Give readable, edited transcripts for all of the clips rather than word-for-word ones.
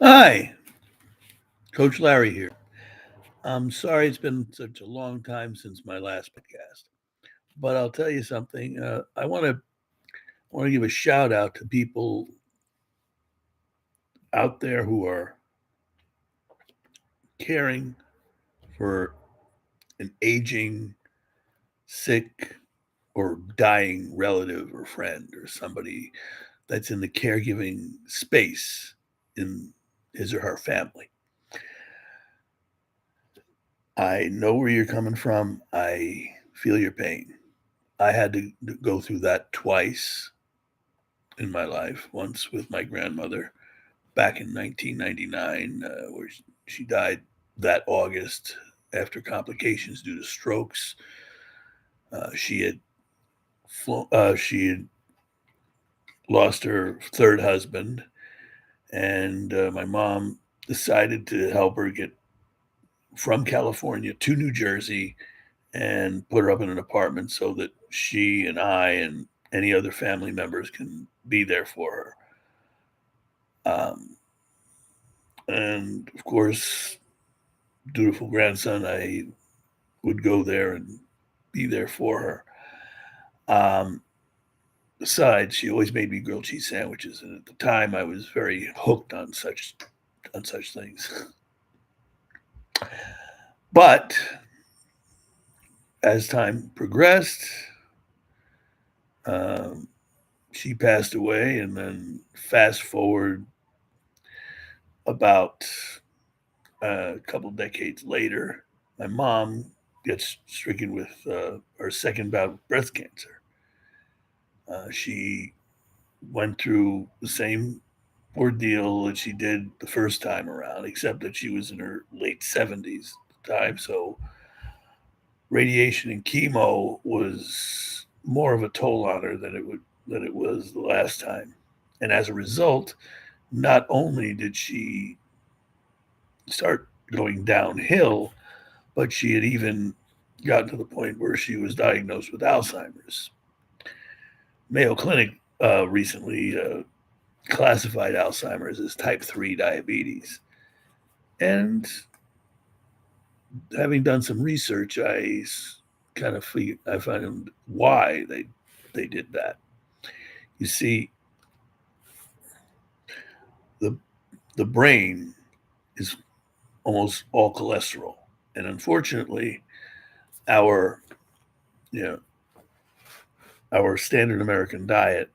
Hi, Coach Larry here. I'm sorry it's been such a long time since my last podcast, but I'll tell you something. I want to give a shout out to people out there who are caring for an aging, sick, or dying relative or friend or somebody that's in the caregiving space in his or her family. I know where you're coming from. I feel your pain. I had to go through that twice in my life. Once with my grandmother back in 1999, where she died that August after complications due to strokes. She had lost her third husband, and my mom decided to help her get from California to New Jersey and put her up in an apartment so that she and I and any other family members can be there for her. And of course, dutiful grandson, I would go there and be there for her. Um, Besides, she always made me grilled cheese sandwiches, and at the time, I was very hooked on such things. But as time progressed, um, she passed away, and then fast forward about a couple decades later, my mom gets stricken with her second bout of breast cancer. She went through the same ordeal that she did the first time around, except that she was in her late 70s at the time. So radiation and chemo was more of a toll on her than it was the last time. And as a result, not only did she start going downhill, but she had even gotten to the point where she was diagnosed with Alzheimer's. Mayo Clinic recently classified Alzheimer's as type 3 diabetes. And having done some research, I found why they did that. You see, the the brain is almost all cholesterol, and unfortunately, our you know our standard American diet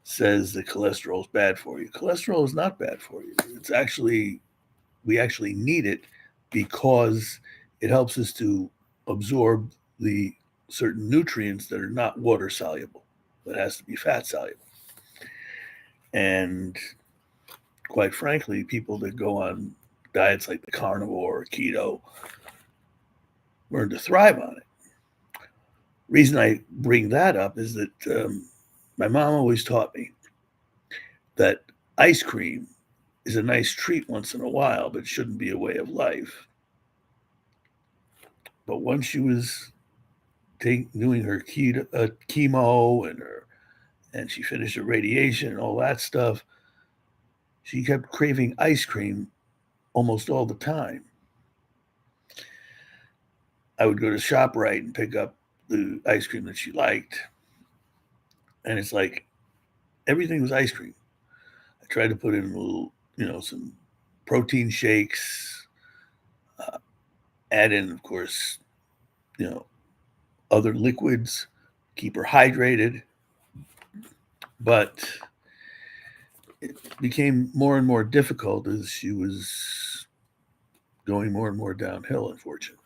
says that cholesterol is bad for you. Cholesterol is not bad for you. It's actually we actually need it because it helps us to absorb the certain nutrients that are not water soluble, that has to be fat soluble. And quite frankly, people that go on diets like the carnivore or keto learn to thrive on it. Reason I bring that up is that my mom always taught me that ice cream is a nice treat once in a while, but it shouldn't be a way of life. But once she was doing her chemo and she finished her radiation and all that stuff, she kept craving ice cream almost all the time. I would go to ShopRite and pick up the ice cream that she liked, and it's like everything was ice cream. I tried to put in a little, some protein shakes, uh, add in, of course, you know, other liquids, keep her hydrated, but it became more and more difficult as she was going more and more downhill, unfortunately.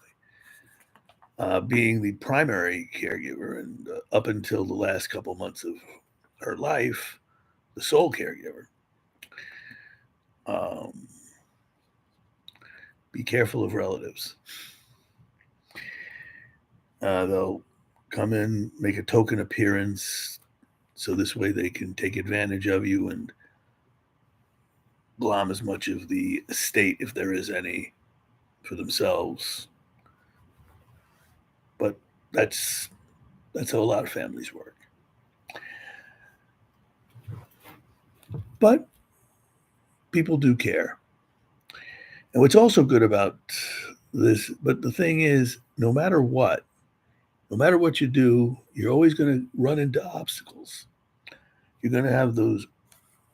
Being the primary caregiver and up until the last couple months of her life, the sole caregiver. Um, be careful of relatives. They'll come in, make a token appearance, so this way they can take advantage of you and glom as much of the estate, if there is any, for themselves. But that's that's how a lot of families work. But people do care. And what's also good about this, but the thing is, no matter what you do, you're always going to run into obstacles. You're going to have those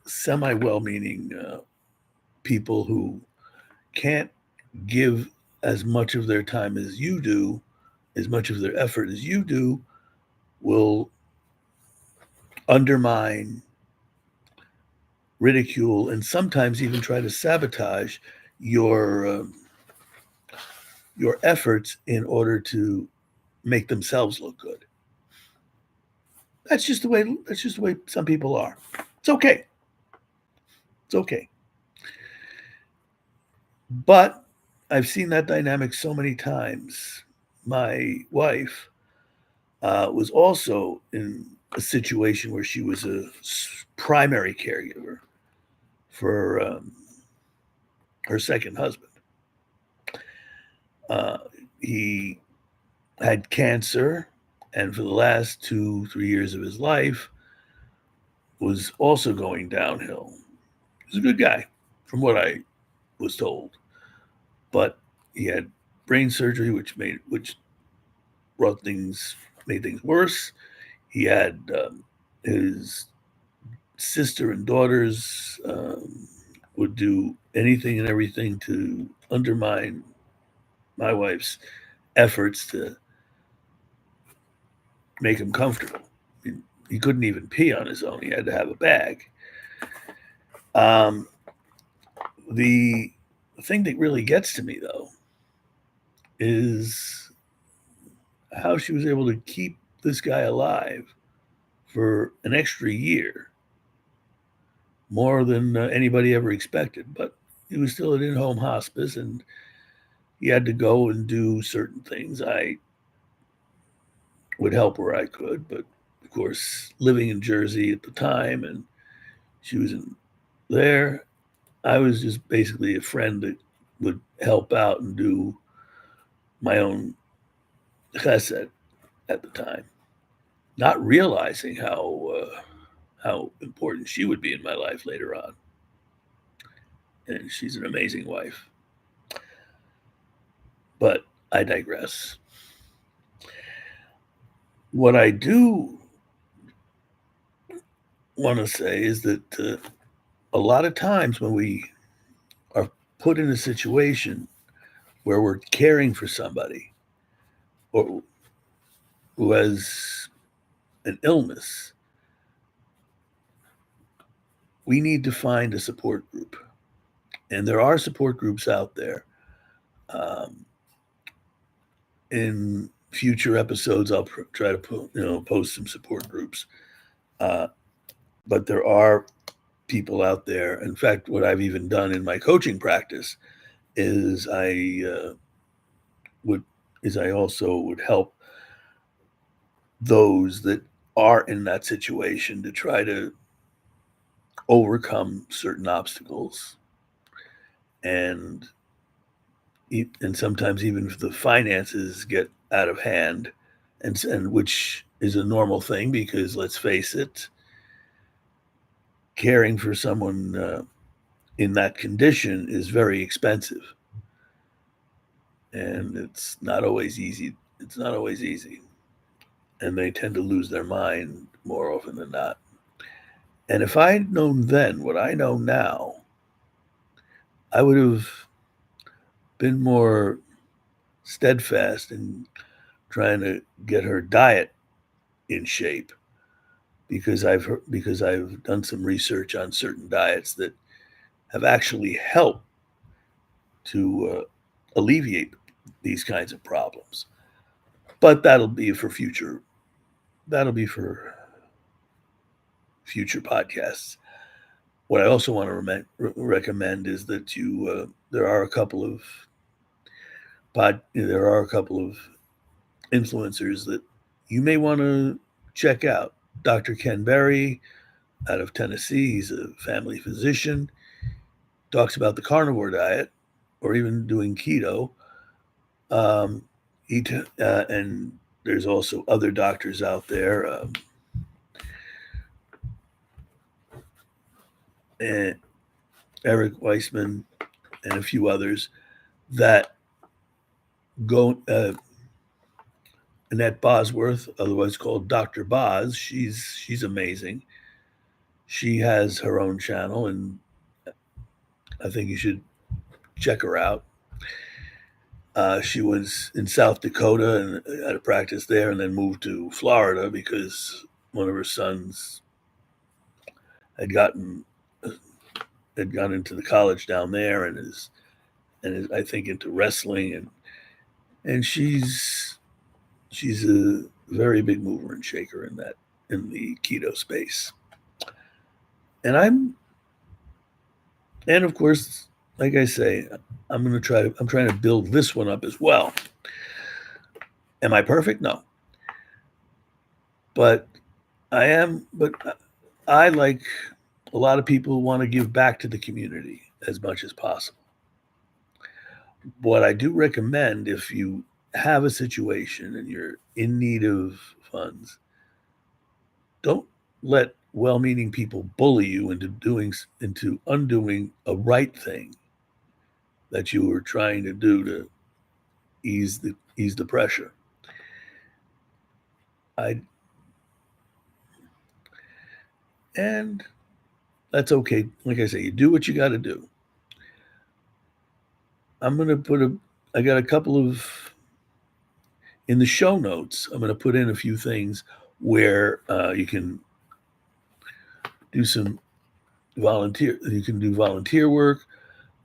semi well meaning people who can't give as much of their time as you do, as much of their effort as you do, will undermine, ridicule, and sometimes even try to sabotage your uh, your efforts in order to make themselves look good. That's just the way some people are. It's okay. It's okay. But I've seen that dynamic so many times. My wife was also in a situation where she was a primary caregiver for her second husband. Uh, he had cancer, and for the last 2, 3 years of his life, was also going downhill. He was a good guy, from what I was told, but he had brain surgery, which brought things made things worse. He had his sister and daughters would do anything and everything to undermine my wife's efforts to make him comfortable. I mean, he couldn't even pee on his own. He had to have a bag. Um, the thing that really gets to me, though, is how she was able to keep this guy alive for an extra year, more than anybody ever expected. But he was still at in-home hospice, and he had to go and do certain things. I would help where I could, but of course, living in Jersey at the time, and she was in there, I was just basically a friend that would help out and do my own chesed at the time, not realizing how important she would be in my life later on. And she's an amazing wife. But I digress. What I do want to say is that a lot of times when we are put in a situation where we're caring for somebody or who has an illness, we need to find a support group. And there are support groups out there. Um, in future episodes, I'll try to post some support groups. Uh, but there are people out there. In fact, what I've even done in my coaching practice is would I also would help those that are in that situation to try to overcome certain obstacles, and sometimes even if the finances get out of hand, and which is a normal thing, because let's face it, caring for someone in that condition is very expensive, and it's not always easy. It's not always easy, and they tend to lose their mind more often than not. And if I'd known then what I know now, I would have been more steadfast in trying to get her diet in shape, because I've done some research on certain diets that have actually helped to alleviate these kinds of problems. But that'll be for future podcasts. What I also want to recommend is that there are a couple of influencers that you may want to check out. Dr. Ken Berry out of Tennessee, he's a family physician, talks about the carnivore diet or even doing keto. Um, and there's also other doctors out there. And Eric Weissman, and a few others that go. Annette Bosworth, otherwise called Dr. Boz, she's amazing. She has her own channel, and I think you should check her out. She was in South Dakota and had a practice there, and then moved to Florida because one of her sons had gotten had gone into the college down there and is I think into wrestling and she's a very big mover and shaker in the keto space. And of course, like I say, I'm trying to build this one up as well. Am I perfect? No. But but I, like a lot of people, want to give back to the community as much as possible. What I do recommend, if you have a situation and you're in need of funds, don't let well-meaning people bully you into undoing a right thing that you were trying to do to ease the pressure. I and that's okay. Like I say, you do what you got to do. I'm gonna put a. I got a couple of in the show notes. I'm gonna put in a few things where you can do some volunteer. You can do volunteer work.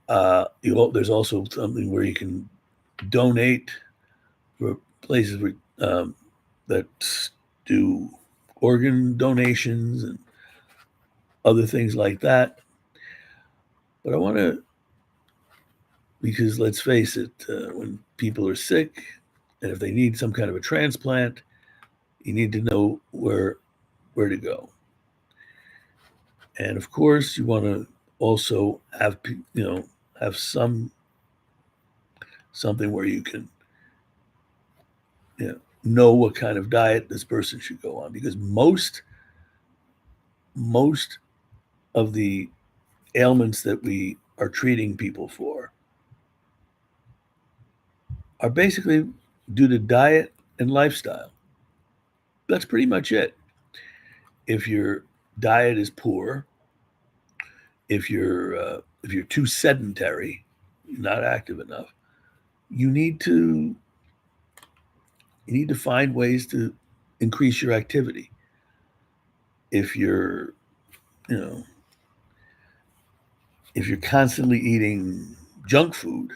There's also something where you can donate for places that do organ donations and other things like that. But I want to, because let's face it, when people are sick and if they need some kind of a transplant, you need to know where to go. And of course, you want to also have have something where you can know what kind of diet this person should go on, because most of the ailments that we are treating people for are basically due to diet and lifestyle. That's pretty much it. If your diet is poor, if you're too sedentary, not active enough, you need to you need to find ways to increase your activity. If you're you know if you're constantly eating junk food,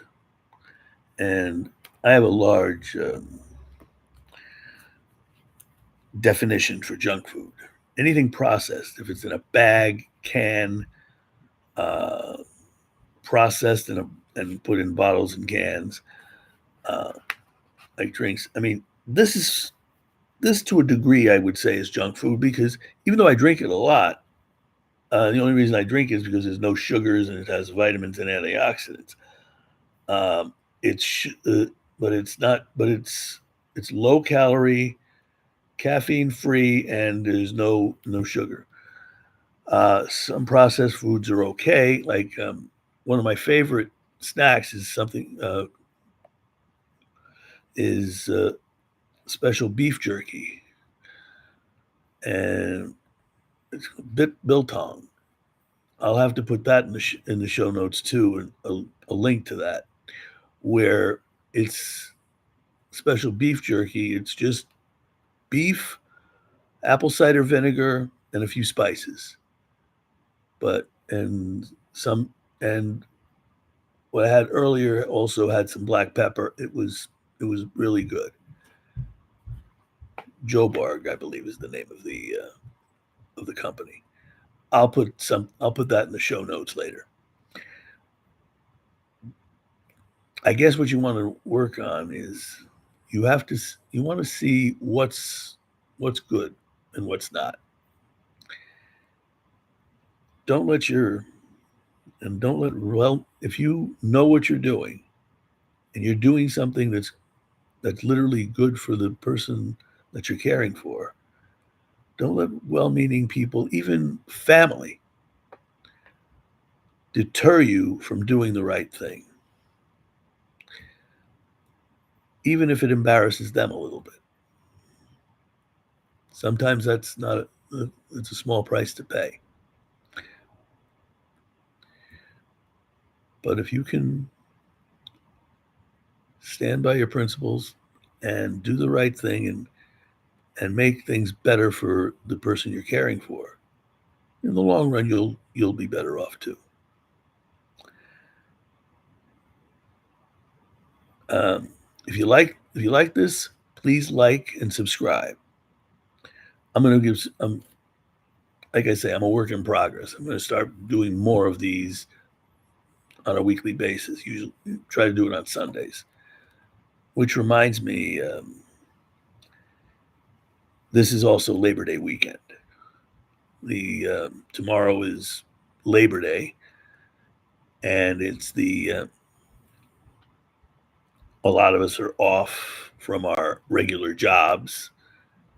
and I have a large definition for junk food. Anything processed, if it's in a bag, can, uh, processed and put in bottles and cans, uh, like drinks. I mean, this to a degree I would say is junk food, because even though I drink it a lot, the only reason I drink it is because there's no sugars and it has vitamins and antioxidants. Um, it's but it's not. But it's low calorie, caffeine free, and there's no sugar. Some processed foods are okay. Like one of my favorite snacks is something is special beef jerky, and it's bit biltong. I'll have to put that in the show notes too, and a link to that, where it's special beef jerky. It's just beef, apple cider vinegar, and a few spices. But and some and what I had earlier also had some black pepper. It was really good. Joe Barg, I believe, is the name of the company. I'll put that in the show notes later. I guess what you want to work on is you want to see what's good and what's not. Don't let your and don't let well if you know what you're doing and you're doing something that's literally good for the person that you're caring for. Don't let well-meaning people, even family, deter you from doing the right thing, even if it embarrasses them a little bit. Sometimes that's not, it's a small price to pay. But if you can stand by your principles and do the right thing and make things better for the person you're caring for, in the long run, you'll be better off too. If you like this, please like and subscribe. I'm going to give, like I say, I'm a work in progress. I'm going to start doing more of these on a weekly basis. Usually, try to do it on Sundays. Which reminds me, this is also Labor Day weekend. The tomorrow is Labor Day, and it's a lot of us are off from our regular jobs,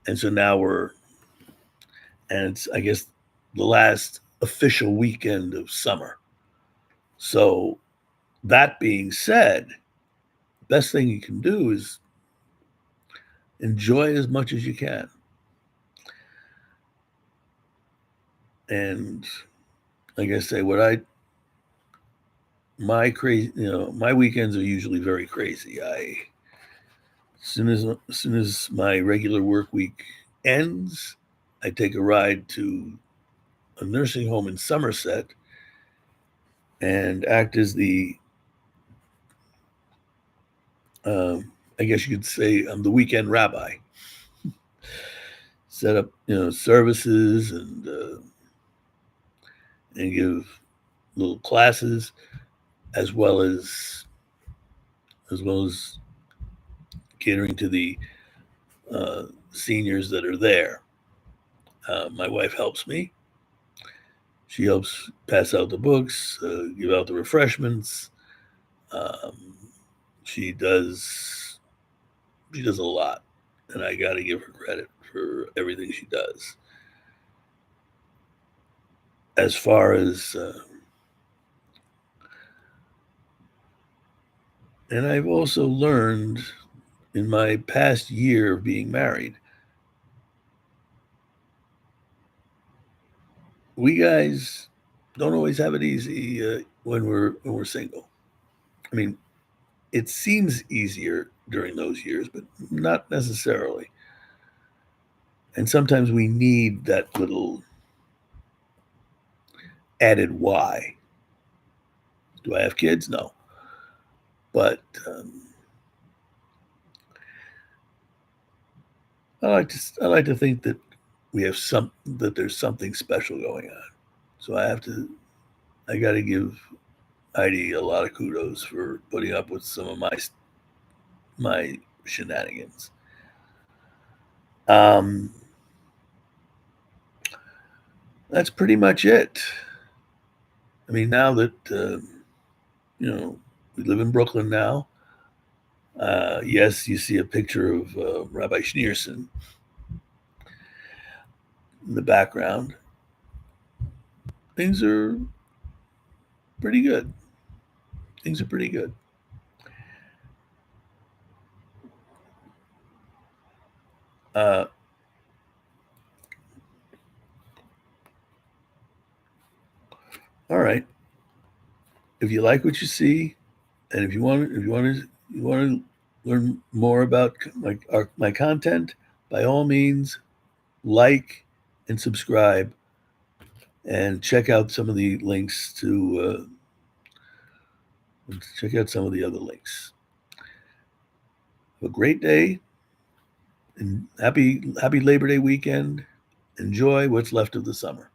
and so now and it's, I guess, the last official weekend of summer. So that being said, best thing you can do is enjoy as much as you can. And like I say, my weekends are usually very crazy. As soon as my regular work week ends, I take a ride to a nursing home in Somerset and act as I guess you could say I'm the weekend rabbi. Set up, services and give little classes as well as catering to the seniors that are there. My wife helps me. She helps pass out the books, give out the refreshments. Um, she does a lot, and I got to give her credit for everything she does. As far as and I've also learned in my past year of being married, we guys don't always have it easy when we're single. I mean, it seems easier during those years, but not necessarily. And sometimes we need that little added why. Do I have kids? No, but I like to think that we have that there's something special going on. So I got to give Heidi a lot of kudos for putting up with some of my shenanigans. Um, that's pretty much it. I mean, now that we live in Brooklyn now. Yes, you see a picture of Rabbi Schneerson in the background. Things are pretty good. Things are pretty good. Uh, all right. If you like what you see, and you want to learn more about my content, by all means, like and subscribe, and check out some of the links to check out some of the other links. Have a great day and happy Labor Day weekend. Enjoy what's left of the summer.